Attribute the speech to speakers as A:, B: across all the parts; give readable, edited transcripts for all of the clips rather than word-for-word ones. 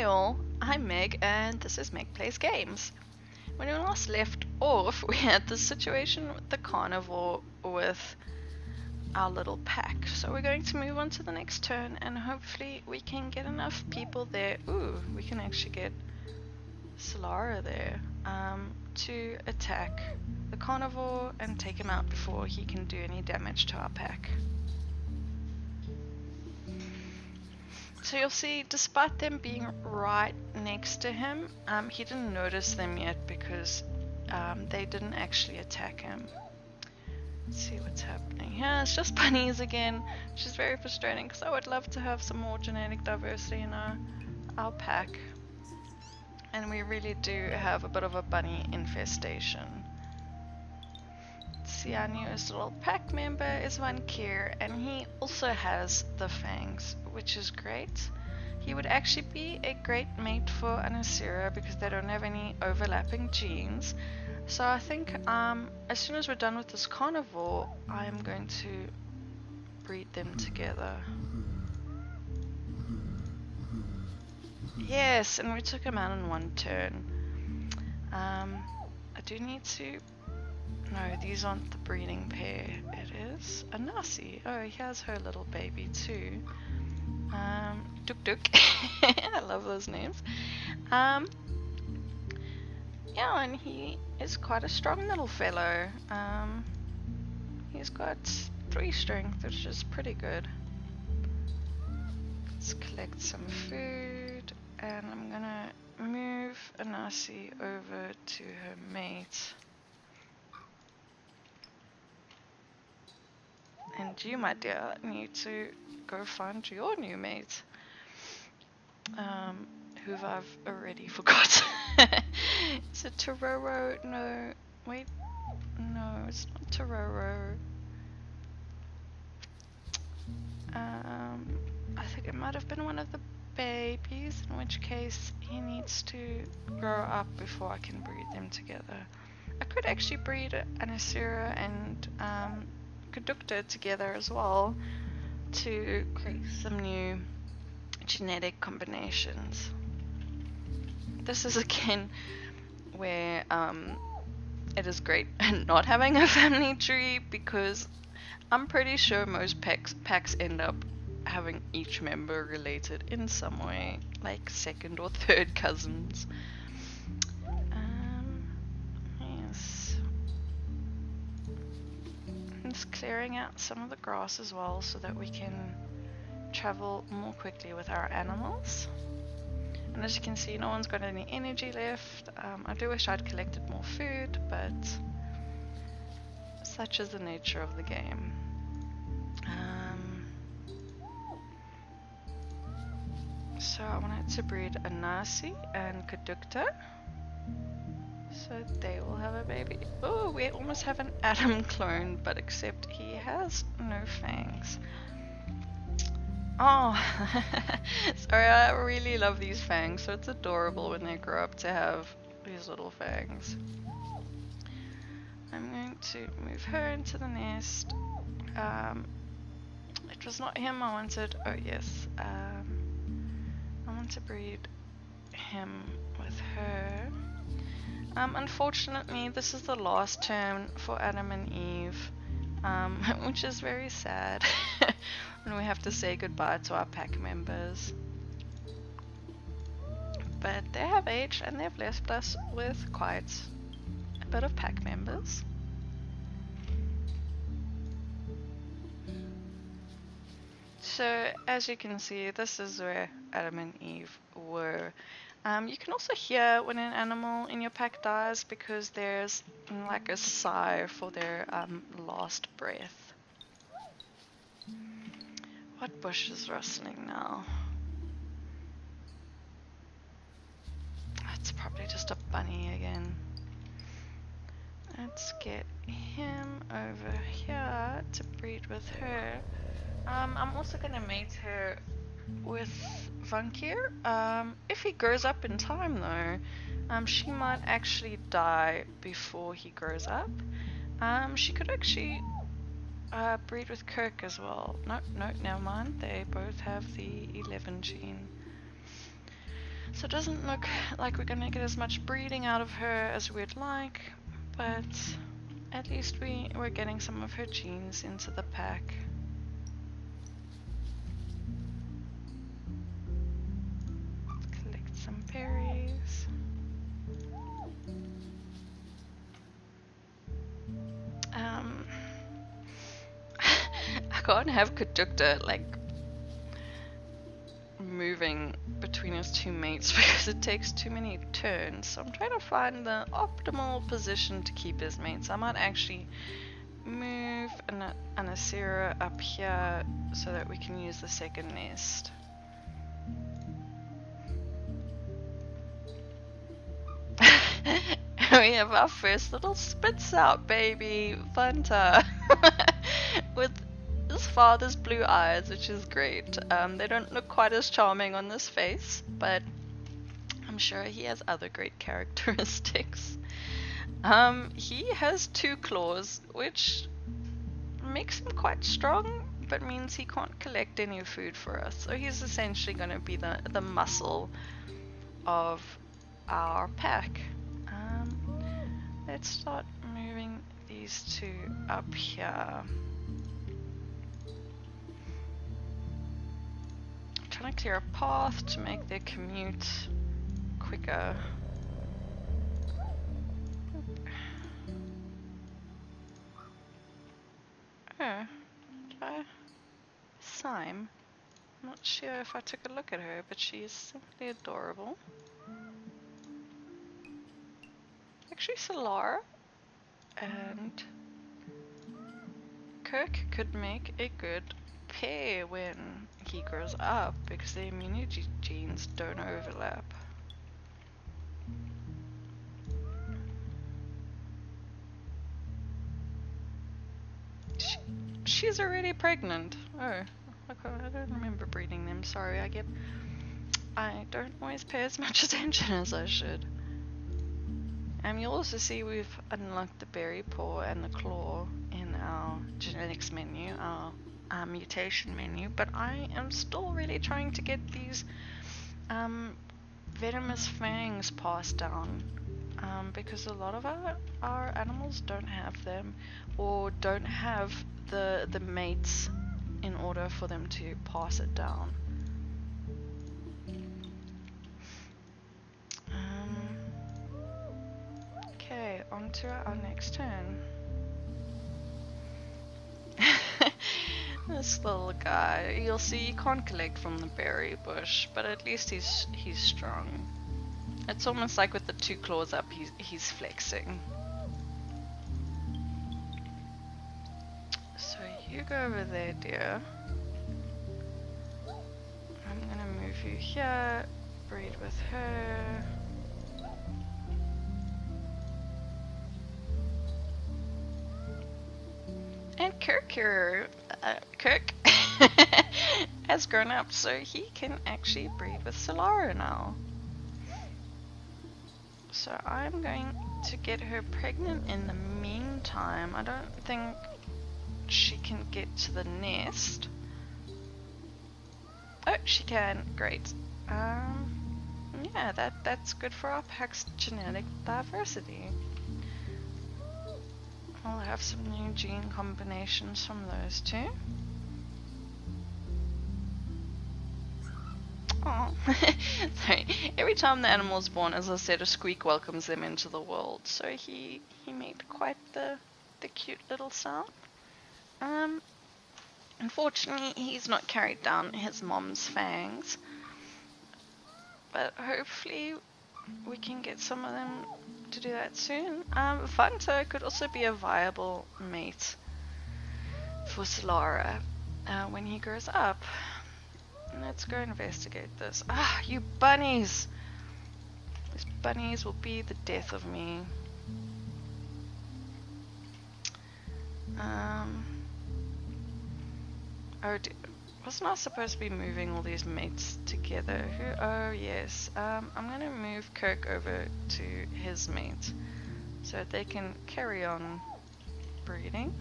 A: Hi all, I'm Meg and this is Meg Plays Games. When we last left off, we had this situation with the carnivore with our little pack. So we're going to move on to the next turn and hopefully we can get enough people there. Ooh, we can actually get Solara there to attack the carnivore and take him out before he can do any damage to our pack. So you'll see, despite them being right next to him, he didn't notice them yet because they didn't actually attack him. Let's see what's happening here. It's just bunnies again, which is very frustrating because I would love to have some more genetic diversity in our pack. And we really do have a bit of a bunny infestation. See, our newest little pack member is Vankir, and he also has the fangs, which is great. He would actually be a great mate for Anasira because they don't have any overlapping genes. So I think as soon as we're done with this carnivore, I'm going to breed them together. Yes, and we took him out in one turn. I do need to... No, these aren't the breeding pair. It is a Nasi. Oh, he has her little baby too. Duk Duk. I love those names. Yeah, and he is quite a strong little fellow. He's got 3 strength, which is pretty good. Let's collect some food, and I'm gonna move a Nasi over to her mate. And you, my dear, need to go find your new mate. Who I've already forgot. Is it Tororo? No. Wait. No, it's not Tororo. I think it might have been one of the babies, in which case he needs to grow up before I can breed them together. I could actually breed Anasira and Kadukta together as well to create some new genetic combinations. This is again where it is great not having a family tree because I'm pretty sure most packs end up having each member related in some way, like second or third cousins. Yes. Just clearing out some of the grass as well so that we can travel more quickly with our animals. And as you can see, no one's got any energy left. I do wish I'd collected more food, but such is the nature of the game. So I wanted to breed a Nasi and Kadukta, so they will have a baby. Oh, we almost have an Adam clone, but except he has no fangs. Oh, sorry, I really love these fangs, so it's adorable when they grow up to have these little fangs. I'm going to move her into the nest. It was not him I wanted. Oh yes, I want to breed him with her. Unfortunately, this is the last turn for Adam and Eve, which is very sad. And we have to say goodbye to our pack members. But they have aged and they've left us with quite a bit of pack members. So as you can see, this is where Adam and Eve were. You can also hear when an animal in your pack dies because there's like a sigh for their last breath. What bush is rustling now? It's probably just a bunny again. Let's get him over here to breed with her. I'm also gonna mate her with Vankir. If he grows up in time though, she might actually die before he grows up. She could actually breed with Kirk as well. No, never mind. They both have the 11 gene. So it doesn't look like we're gonna get as much breeding out of her as we'd like, but at least we're getting some of her genes into the pack. Collect some berries. I can't have Kadukta like moving between his two mates because it takes too many turns. So I'm trying to find the optimal position to keep his mates. I might actually move an Asira up here so that we can use the second nest. We have our first little spits out baby, Fanta, with his father's blue eyes, which is great. They don't look quite as charming on this face, but I'm sure he has other great characteristics. He has 2 claws, which makes him quite strong, but means he can't collect any food for us. So he's essentially going to be the muscle of our pack. Let's start moving these 2 up here. I'm trying to clear a path to make their commute quicker. Oh, did I? Sime. I'm not sure if I took a look at her, but she is simply adorable. Actually, Solara and Kirk could make a good pair when he grows up because their immunity genes don't overlap. She's already pregnant. Oh, I don't remember breeding them. Sorry, I don't always pay as much attention as I should. You'll also see we've unlocked the berry paw and the claw in our genetics menu, our mutation menu, but I am still really trying to get these venomous fangs passed down, because a lot of our animals don't have them, or don't have the mates in order for them to pass it down. Okay, on to our next turn. This little guy, you'll see he can't collect from the berry bush, but at least he's strong. It's almost like with the 2 claws up, he's flexing. So you go over there, dear. I'm gonna move you here, breed with her. And Kirk has grown up, so he can actually breed with Solara now. So I'm going to get her pregnant in the meantime. I don't think she can get to the nest. Oh, she can. Great. Yeah, that's good for our pack's genetic diversity. I'll have some new gene combinations from those 2. Oh, sorry. Every time the animal's born, as I said, a squeak welcomes them into the world. So he made quite the cute little sound. Unfortunately, he's not carried down his mom's fangs, but hopefully we can get some of them to do that soon. Fanta could also be a viable mate for Solara when he grows up. Let's go investigate this. Ah, you bunnies! These bunnies will be the death of me. Oh dear. Wasn't I supposed to be moving all these mates together? Oh yes. I'm gonna move Kirk over to his mate so that they can carry on breeding.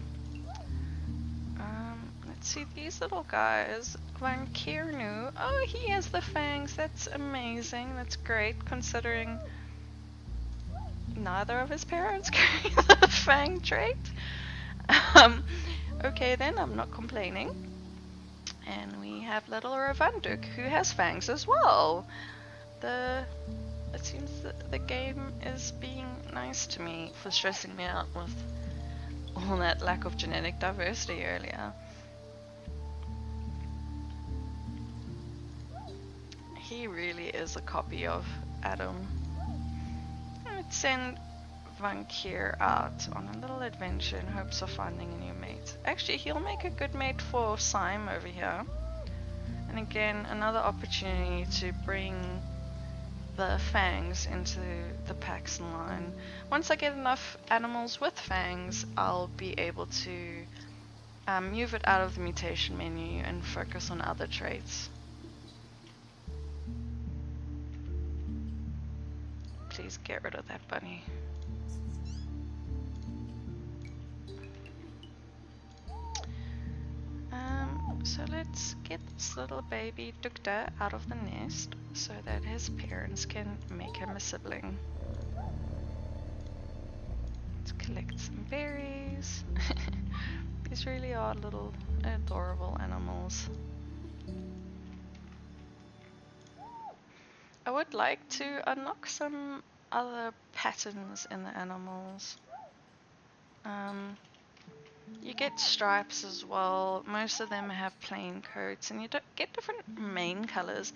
A: Let's see, these little guys Van Kiernu. Oh, he has the fangs. That's amazing. That's great considering neither of his parents carry the fang trait. Okay then, I'm not complaining. And we have little Ravanduk, who has fangs as well. It seems that the game is being nice to me for stressing me out with all that lack of genetic diversity earlier. He really is a copy of Adam. I would send Vankir out on a little adventure in hopes of finding a new mate. Actually, he'll make a good mate for Syme over here. And again, another opportunity to bring the fangs into the Paxton line. Once I get enough animals with fangs, I'll be able to move it out of the mutation menu and focus on other traits. Please get rid of that bunny. So let's get this little baby Dukta out of the nest so that his parents can make him a sibling. Let's collect some berries. These really are little adorable animals. I would like to unlock some other patterns in the animals. You get stripes as well. Most of them have plain coats, and you get different mane colors.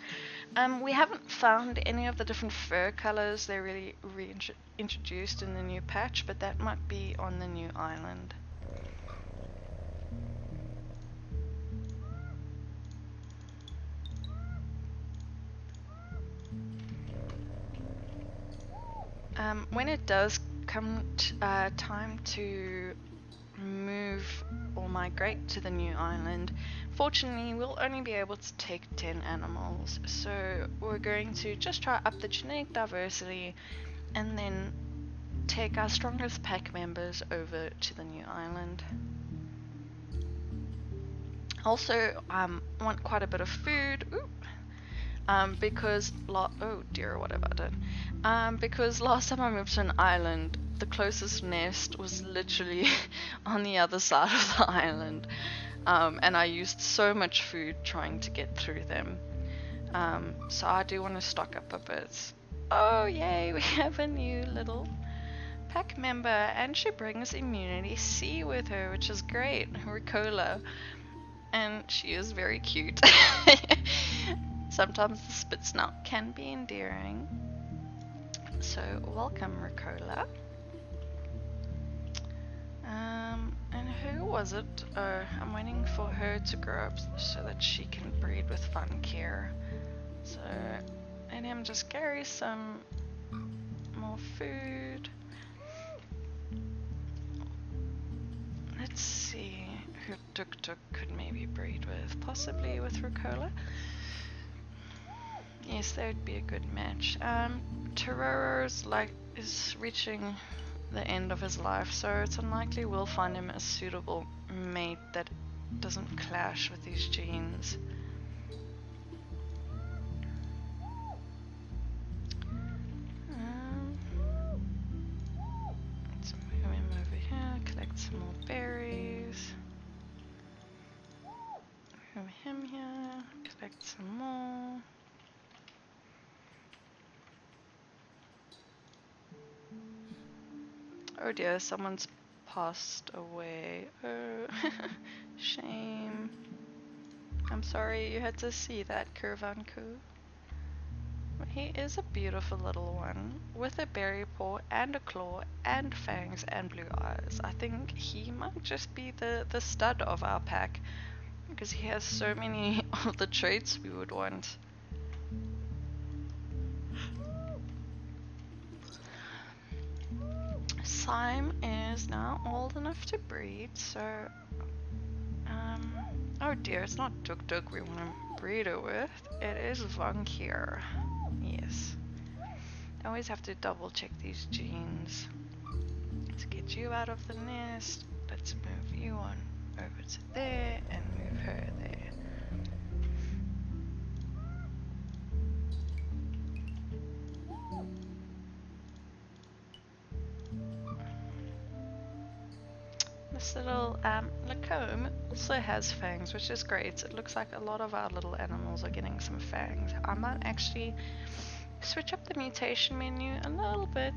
A: We haven't found any of the different fur colors. They're really reintroduced in the new patch, but that might be on the new island. When it does come time to move or migrate to the new island, fortunately we'll only be able to take 10 animals, so we're going to just try up the genetic diversity and then take our strongest pack members over to the new island. Also, want quite a bit of food. Because oh dear, what have I done? Because last time I moved to an island, the closest nest was literally on the other side of the island, and I used so much food trying to get through them. So I do want to stock up a bit. Oh yay, we have a new little pack member, and she brings immunity C with her, which is great. Ricola, and she is very cute. Sometimes the spit snout can be endearing. So welcome, Ricola. And who was it? I'm waiting for her to grow up so that she can breed with Vankir. So let him just carry some more food. Let's see who Tuk Tuk could maybe breed with. Possibly with Ricola. Yes, that would be a good match. Tororo's is reaching the end of his life, so it's unlikely we'll find him a suitable mate that doesn't clash with these genes. Let's move him over here, collect some more berries. Move him here, collect some more. Oh dear, someone's passed away. Oh, shame. I'm sorry you had to see that, Kurvanku. But he is a beautiful little one, with a berry paw and a claw and fangs and blue eyes. I think he might just be the stud of our pack, because he has so many of the traits we would want. Syme is now old enough to breed, so oh dear, it's not Tuk Tuk we want to breed her with, it is Vankir. Yes, I always have to double check these genes. Let's get you out of the nest, let's move you on over to there and move her there. little Lacombe also has fangs, which is great. It looks like a lot of our little animals are getting some fangs. I might actually switch up the mutation menu a little bit,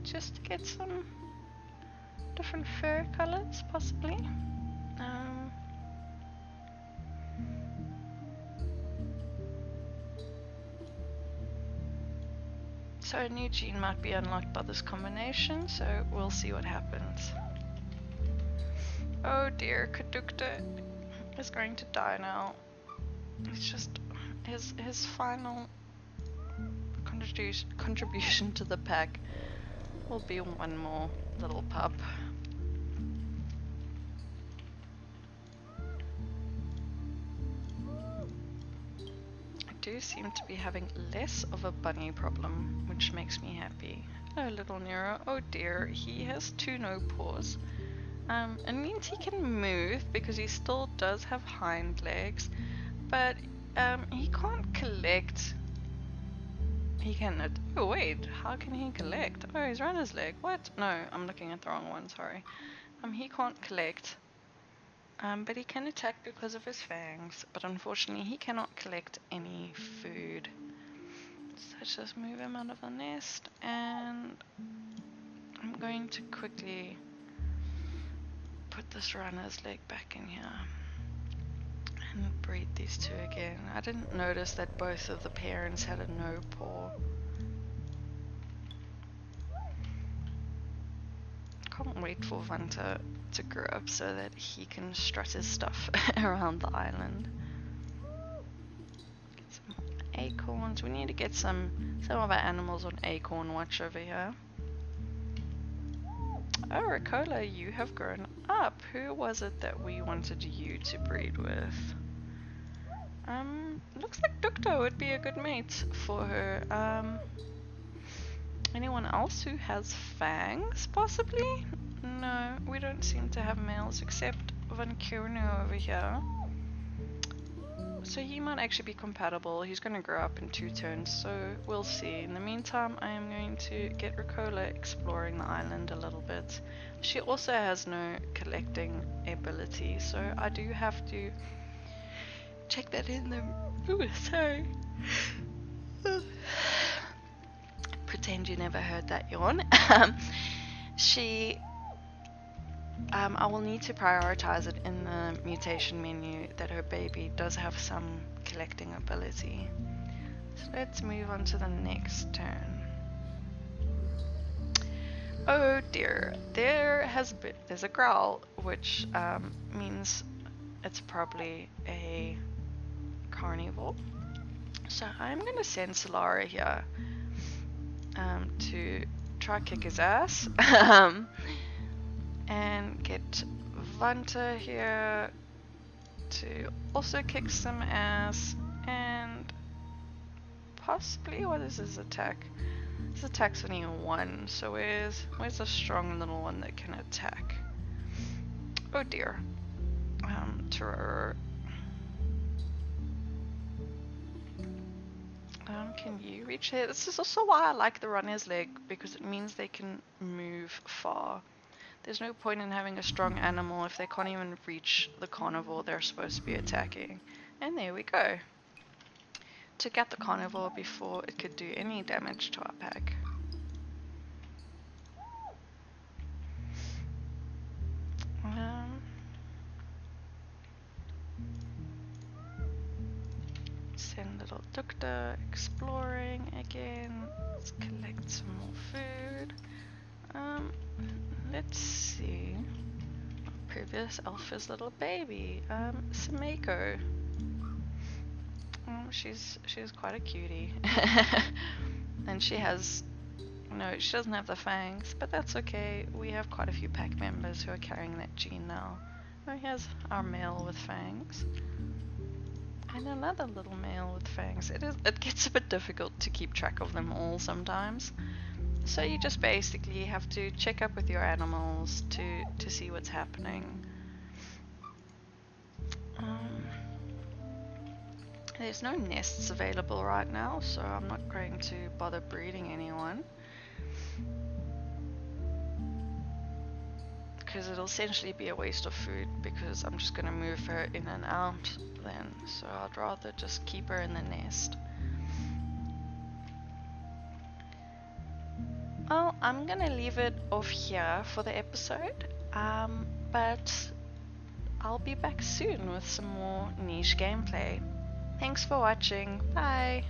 A: just to get some different fur colors, possibly. So a new gene might be unlocked by this combination, so we'll see what happens. Oh dear, Kadukta is going to die now. It's just his final contribution to the pack will be one more little pup. I do seem to be having less of a bunny problem, which makes me happy. Hello little Nero. Oh dear, he has 2 no paws. It means he can move because he still does have hind legs, but he can't collect. He cannot. Oh wait, how can he collect? Oh, he's runner's leg. What? No, I'm looking at the wrong one. Sorry. He can't collect. But he can attack because of his fangs. But unfortunately, he cannot collect any food. So let's just move him out of the nest, and I'm going to quickly put this runner's leg back in here and breed these 2 again. I didn't notice that both of the parents had a no paw. Can't wait for Vanta to grow up so that he can strut his stuff around the island. Get some acorns. We need to get some of our animals on acorn watch over here. Oh, Ricola, you have grown up. Who was it that we wanted you to breed with? Looks like Dukta would be a good mate for her. Anyone else who has fangs, possibly? No, we don't seem to have males except Vancouver over here. So he might actually be compatible. He's going to grow up in 2 turns, so we'll see. In the meantime, I am going to get Ricola exploring the island a little bit. She also has no collecting ability, so I do have to check that in the... Ooh, sorry. Pretend you never heard that yawn. I will need to prioritize it in the mutation menu that her baby does have some collecting ability. So let's move on to the next turn. Oh dear, there's a growl, which means it's probably a carnivore. So I'm gonna send Solara here to try kick his ass. And get Vanta here to also kick some ass, and possibly, what is his attack? His attack's only 1, so where's the strong little one that can attack? Oh dear. Can you reach here? This is also why I like the runner's leg, because it means they can move far. There's no point in having a strong animal if they can't even reach the carnivore they're supposed to be attacking. And there we go. Took out the carnivore before it could do any damage to our pack. Send little Dukta exploring again. Let's collect some more food. Let's see. Previous Alpha's little baby, Sameko. She's quite a cutie. And she doesn't have the fangs, but that's okay. We have quite a few pack members who are carrying that gene now. Oh, here's our male with fangs. And another little male with fangs. It gets a bit difficult to keep track of them all sometimes. So you just basically have to check up with your animals to see what's happening. There's no nests available right now, so I'm not going to bother breeding anyone. because it'll essentially be a waste of food because I'm just going to move her in and out then. So I'd rather just keep her in the nest. Well, I'm going to leave it off here for the episode, but I'll be back soon with some more niche gameplay. Thanks for watching. Bye!